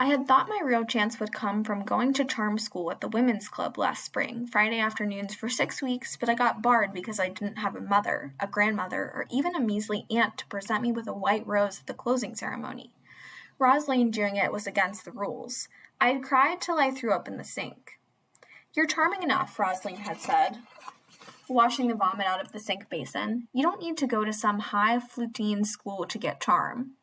I had thought my real chance would come from going to charm school at the women's club last spring, Friday afternoons for 6 weeks, but I got barred because I didn't have a mother, a grandmother, or even a measly aunt to present me with a white rose at the closing ceremony. Rosalind doing it was against the rules. I had cried till I threw up in the sink. "You're charming enough," Rosalind had said, washing the vomit out of the sink basin. "You don't need to go to some high-fluting school to get charm."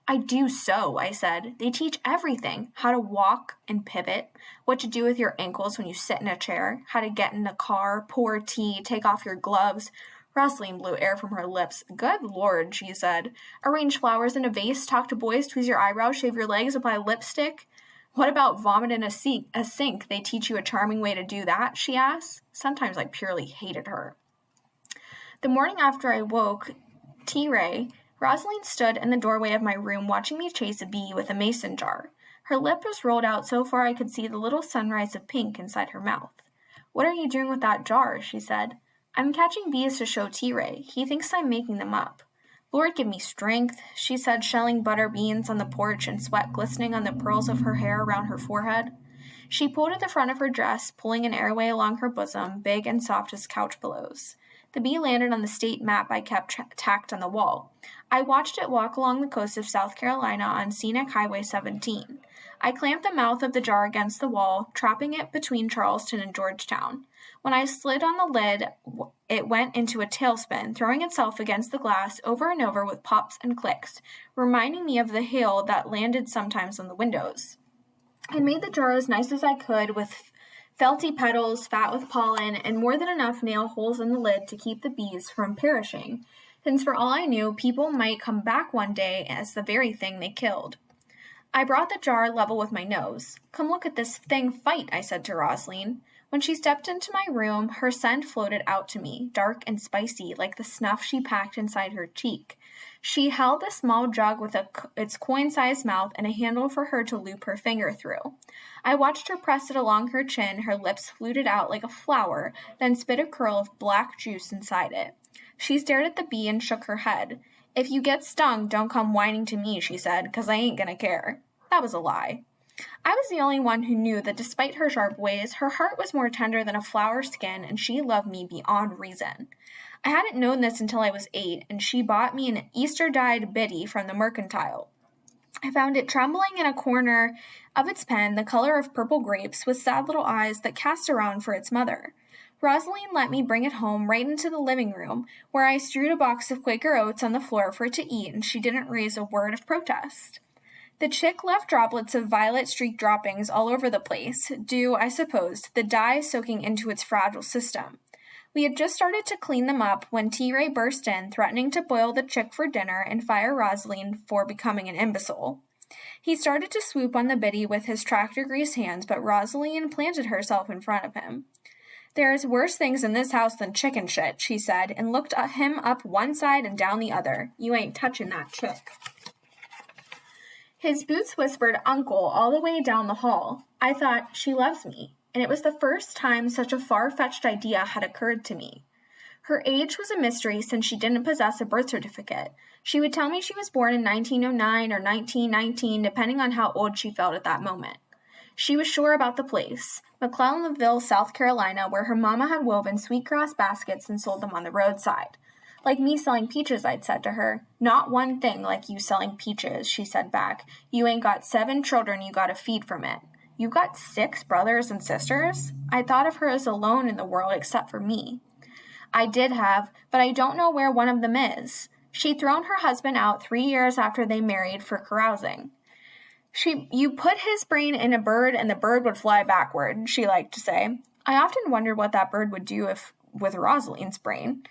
"I do so," I said. "They teach everything. How to walk and pivot, what to do with your ankles when you sit in a chair, how to get in a car, pour tea, take off your gloves." Rosalind blew air from her lips. "Good Lord," she said. "Arrange flowers in a vase, talk to boys, tweeze your eyebrows, shave your legs, apply lipstick." "What about vomit in a sink? They teach you a charming way to do that?" she asked. Sometimes I purely hated her. The morning after I woke T-Ray, Rosalind stood in the doorway of my room watching me chase a bee with a mason jar. Her lip was rolled out so far I could see the little sunrise of pink inside her mouth. "What are you doing with that jar?" she said. "I'm catching bees to show T-Ray. He thinks I'm making them up." "Lord, give me strength," she said, shelling butter beans on the porch and sweat glistening on the pearls of her hair around her forehead. She pulled at the front of her dress, pulling an airway along her bosom, big and soft as couch pillows. The bee landed on the state map I kept tacked on the wall. I watched it walk along the coast of South Carolina on scenic Highway 17. I clamped the mouth of the jar against the wall, trapping it between Charleston and Georgetown. When I slid on the lid, it went into a tailspin, throwing itself against the glass over and over with pops and clicks, reminding me of the hail that landed sometimes on the windows. I made the jar as nice as I could with felty petals, fat with pollen, and more than enough nail holes in the lid to keep the bees from perishing, since for all I knew, people might come back one day as the very thing they killed. I brought the jar level with my nose. "Come look at this thing fight," I said to Rosalind. When she stepped into my room, her scent floated out to me, dark and spicy, like the snuff she packed inside her cheek. She held a small jug with its coin-sized mouth and a handle for her to loop her finger through. I watched her press it along her chin, her lips fluted out like a flower, then spit a curl of black juice inside it. She stared at the bee and shook her head. "If you get stung, don't come whining to me," she said, "'cause I ain't gonna care." That was a lie. I was the only one who knew that despite her sharp ways, her heart was more tender than a flower skin, and she loved me beyond reason. I hadn't known this until I was 8, and she bought me an Easter-dyed biddy from the mercantile. I found it trembling in a corner of its pen, the color of purple grapes, with sad little eyes that cast around for its mother. Rosalind let me bring it home right into the living room, where I strewed a box of Quaker Oats on the floor for it to eat, and she didn't raise a word of protest. The chick left droplets of violet-streaked droppings all over the place, due, I suppose, to the dye soaking into its fragile system. We had just started to clean them up when T-Ray burst in, threatening to boil the chick for dinner and fire Rosalind for becoming an imbecile. He started to swoop on the biddy with his tractor-grease hands, but Rosalind planted herself in front of him. "There's worse things in this house than chicken shit," she said, and looked at him up one side and down the other. "You ain't touching that chick." His boots whispered "uncle" all the way down the hall. I thought, she loves me, and it was the first time such a far-fetched idea had occurred to me. Her age was a mystery since she didn't possess a birth certificate. She would tell me she was born in 1909 or 1919, depending on how old she felt at that moment. She was sure about the place, McClellanville, South Carolina, where her mama had woven sweetgrass baskets and sold them on the roadside. "Like me selling peaches," I'd said to her. "Not one thing like you selling peaches," she said back. "You ain't got 7 children you gotta feed from it." "You got 6 brothers and sisters?" I thought of her as alone in the world except for me. I did have, but I don't know where one of them is. She'd thrown her husband out 3 years after they married for carousing. You put his brain in a bird and the bird would fly backward, she liked to say. I often wondered what that bird would do with Rosalind's brain.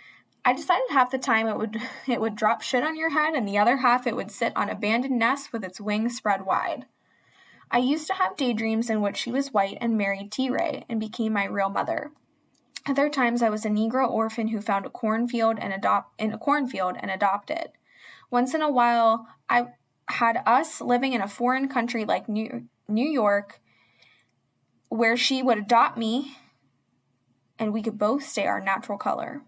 I decided half the time it would drop shit on your head and the other half it would sit on abandoned nests with its wings spread wide. I used to have daydreams in which she was white and married T-Ray and became my real mother. Other times I was a Negro orphan who found a cornfield and adopted. Once in a while I had us living in a foreign country like New York, where she would adopt me and we could both stay our natural color.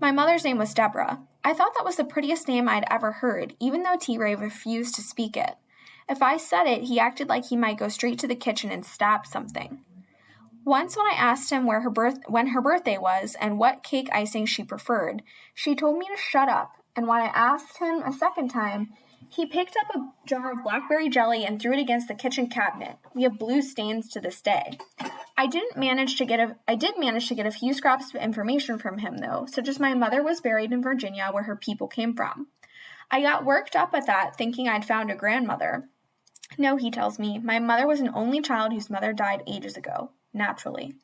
My mother's name was Deborah. I thought that was the prettiest name I'd ever heard, even though T-Ray refused to speak it. If I said it, he acted like he might go straight to the kitchen and stab something. Once when I asked him when her birthday was and what cake icing she preferred, she told me to shut up, and when I asked him a second time, he picked up a jar of blackberry jelly and threw it against the kitchen cabinet. We have blue stains to this day. I did manage to get a few scraps of information from him, though, such as my mother was buried in Virginia, where her people came from. I got worked up at that, thinking I'd found a grandmother. No, he tells me, my mother was an only child whose mother died ages ago, naturally.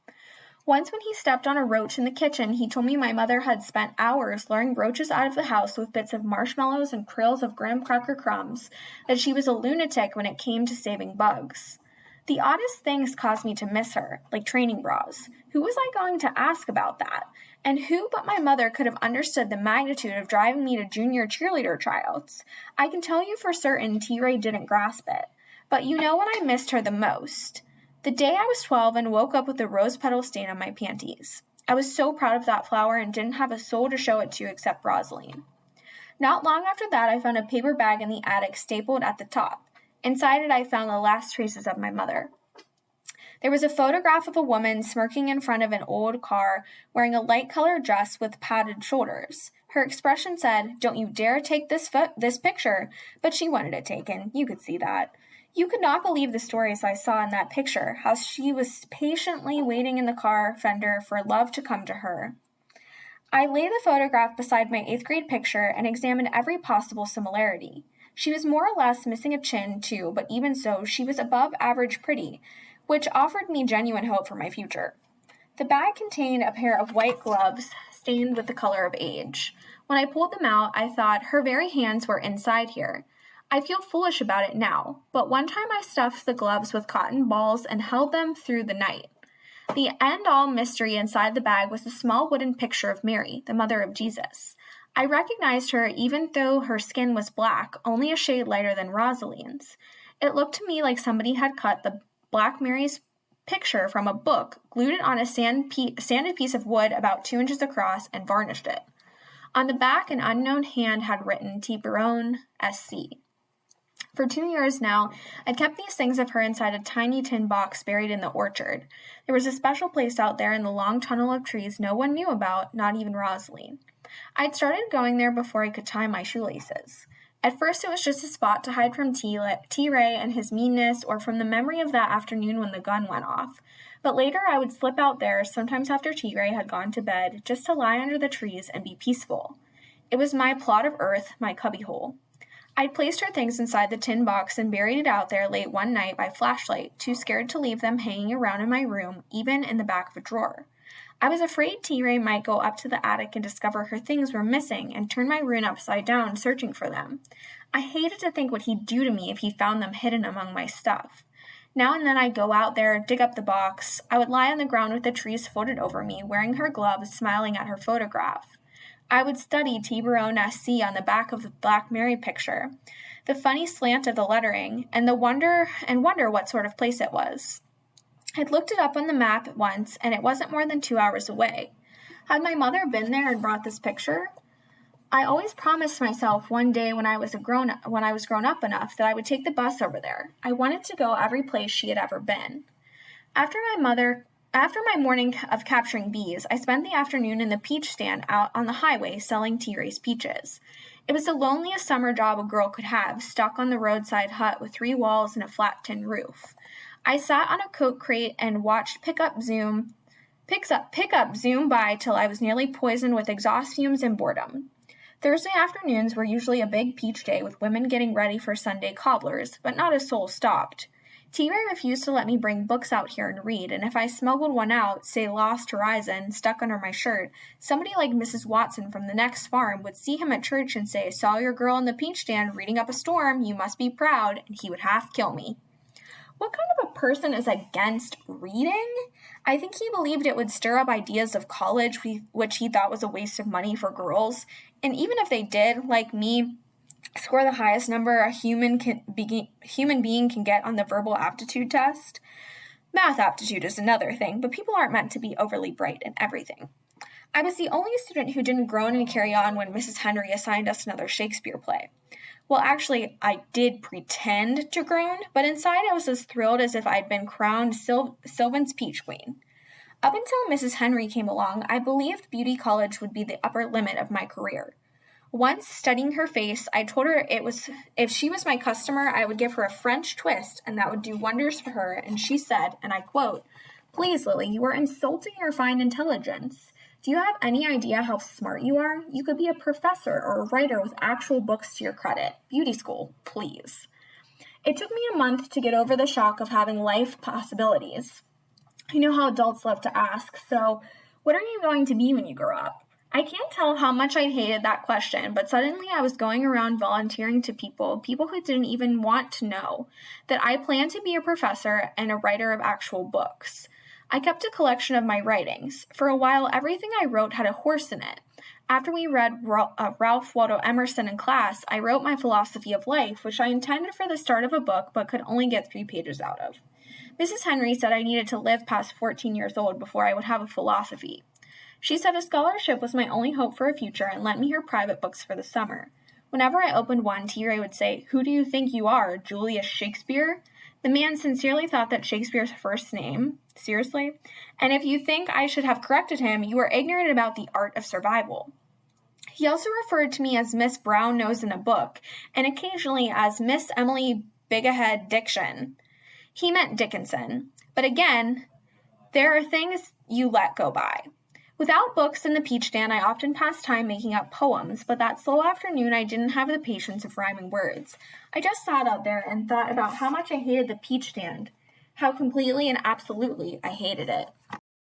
Once when he stepped on a roach in the kitchen, he told me my mother had spent hours luring roaches out of the house with bits of marshmallows and trails of graham cracker crumbs, that she was a lunatic when it came to saving bugs. The oddest things caused me to miss her, like training bras. Who was I going to ask about that? And who but my mother could have understood the magnitude of driving me to junior cheerleader tryouts? I can tell you for certain T-Ray didn't grasp it. But you know when I missed her the most? The day I was 12 and woke up with a rose petal stain on my panties. I was so proud of that flower and didn't have a soul to show it to except Rosaline. Not long after that, I found a paper bag in the attic stapled at the top. Inside it, I found the last traces of my mother. There was a photograph of a woman smirking in front of an old car wearing a light-colored dress with padded shoulders. Her expression said, "Don't you dare take this picture," but she wanted it taken. You could see that. You could not believe the stories I saw in that picture, how she was patiently waiting in the car fender for love to come to her. I laid the photograph beside my 8th grade picture and examined every possible similarity. She was more or less missing a chin, too, but even so, she was above average pretty, which offered me genuine hope for my future. The bag contained a pair of white gloves stained with the color of age. When I pulled them out, I thought her very hands were inside here. I feel foolish about it now, but one time I stuffed the gloves with cotton balls and held them through the night. The end-all mystery inside the bag was a small wooden picture of Mary, the mother of Jesus. I recognized her even though her skin was black, only a shade lighter than Rosaline's. It looked to me like somebody had cut the Black Mary's picture from a book, glued it on a sanded piece of wood about 2 inches across, and varnished it. On the back, an unknown hand had written Tiburon, SC. For 2 years now, I'd kept these things of her inside a tiny tin box buried in the orchard. There was a special place out there in the long tunnel of trees no one knew about, not even Rosaline. I'd started going there before I could tie my shoelaces. At first it was just a spot to hide from T-Ray and his meanness, or from the memory of that afternoon when the gun went off. But later I would slip out there, sometimes after T-Ray had gone to bed, just to lie under the trees and be peaceful. It was my plot of earth, my cubbyhole. I'd placed her things inside the tin box and buried it out there late one night by flashlight, too scared to leave them hanging around in my room, even in the back of a drawer. I was afraid T-Ray might go up to the attic and discover her things were missing and turn my room upside down searching for them. I hated to think what he'd do to me if he found them hidden among my stuff. Now and then I'd go out there, dig up the box. I would lie on the ground with the trees folded over me, wearing her gloves, smiling at her photograph. I would study Tiburon SC on the back of the Black Mary picture, the funny slant of the lettering, and wonder what sort of place it was. I'd looked it up on the map once, and it wasn't more than 2 hours away. Had my mother been there and brought this picture? I always promised myself one day when I was grown up enough that I would take the bus over there. I wanted to go every place she had ever been. After my morning of capturing bees, I spent the afternoon in the peach stand out on the highway selling T-Ray's peaches. It was the loneliest summer job a girl could have, stuck on the roadside hut with 3 walls and a flat tin roof. I sat on a coat crate and watched pickup zoom by till I was nearly poisoned with exhaust fumes and boredom. Thursday afternoons were usually a big peach day with women getting ready for Sunday cobblers, but not a soul stopped. T-Ray refused to let me bring books out here and read, and if I smuggled one out, say Lost Horizon, stuck under my shirt, somebody like Mrs. Watson from the next farm would see him at church and say, "Saw your girl in the peach stand reading up a storm, you must be proud," and he would half kill me. What kind of a person is against reading? I think he believed it would stir up ideas of college, which he thought was a waste of money for girls, and even if they did, like me, score the highest number a human being can get on the verbal aptitude test. Math aptitude is another thing, but people aren't meant to be overly bright in everything. I was the only student who didn't groan and carry on when Mrs. Henry assigned us another Shakespeare play. Well, actually, I did pretend to groan, but inside I was as thrilled as if I'd been crowned Sylvan's Peach Queen. Up until Mrs. Henry came along, I believed beauty college would be the upper limit of my career. Once, studying her face, I told her if she was my customer, I would give her a French twist, and that would do wonders for her, and she said, and I quote, "Please, Lily, you are insulting your fine intelligence. Do you have any idea how smart you are? You could be a professor or a writer with actual books to your credit. Beauty school, please." It took me a month to get over the shock of having life possibilities. You know how adults love to ask, so what are you going to be when you grow up? I can't tell how much I hated that question, but suddenly I was going around volunteering to people who didn't even want to know, that I planned to be a professor and a writer of actual books. I kept a collection of my writings. For a while, everything I wrote had a horse in it. After we read Ralph Waldo Emerson in class, I wrote my philosophy of life, which I intended for the start of a book but could only get 3 pages out of. Mrs. Henry said I needed to live past 14 years old before I would have a philosophy. She said a scholarship was my only hope for a future and lent me her private books for the summer. Whenever I opened one, T-Ray would say, "Who do you think you are, Julius Shakespeare?" The man sincerely thought that Shakespeare's first name. Seriously? And if you think I should have corrected him, you are ignorant about the art of survival. He also referred to me as Miss Brown Nose in a book, and occasionally as Miss Emily Big-Ahead Diction. He meant Dickinson. But again, there are things you let go by. Without books in the peach stand, I often passed time making up poems, but that slow afternoon I didn't have the patience of rhyming words. I just sat out there and thought about how much I hated the peach stand, how completely and absolutely I hated it.